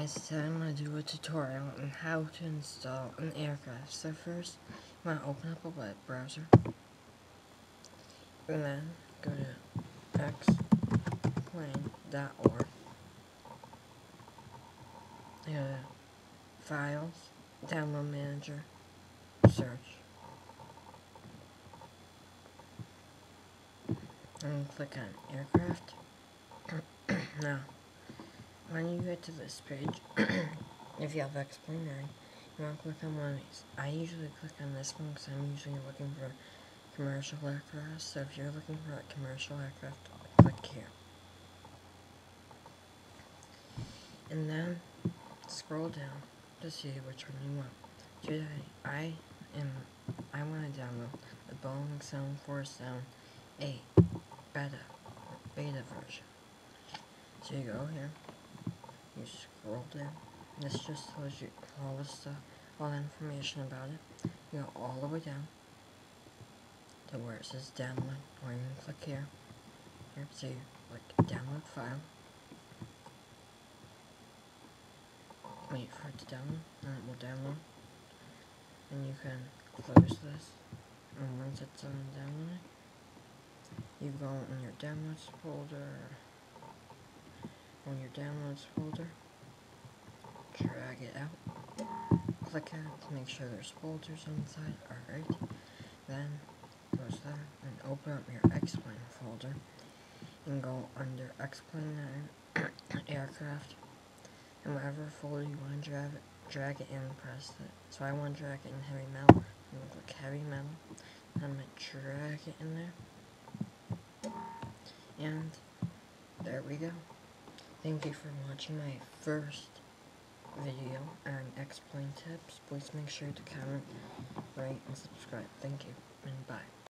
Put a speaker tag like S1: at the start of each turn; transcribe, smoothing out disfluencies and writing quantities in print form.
S1: guys, today I'm going to do a tutorial on how to install an aircraft. So first, you want to open up a web browser, and then go to xplane.org, go to Files, Download Manager, Search, and click on Aircraft. Now, when you get to this page, if you have Xplane 9, you want to click on one of these. I usually click on this one because I'm usually looking for commercial aircraft. So if you're looking for a commercial aircraft, click here. And then scroll down to see which one you want. Today, I want to download the Boeing 747-8 beta version. So you go here, you scroll down. This just tells you all the stuff, all the information about it. You go all the way down to where it says download, or you can click here. Here, so you click download file. Wait for it to download, and it will download. And you can close this. And once it's done downloading, you go in your downloads folder. On your downloads folder, drag it out. Click on it to make sure there's folders inside. Alright. Then close that and open up your Xplane folder and go under Xplane 9 aircraft, and whatever folder you want to drag it in and press it. So I want to drag it in heavy metal. I'm going to click heavy metal. I'm going to drag it in there. And there we go. Thank you for watching my first video on Xplane tips. Please make sure to comment, rate, and subscribe. Thank you, and bye.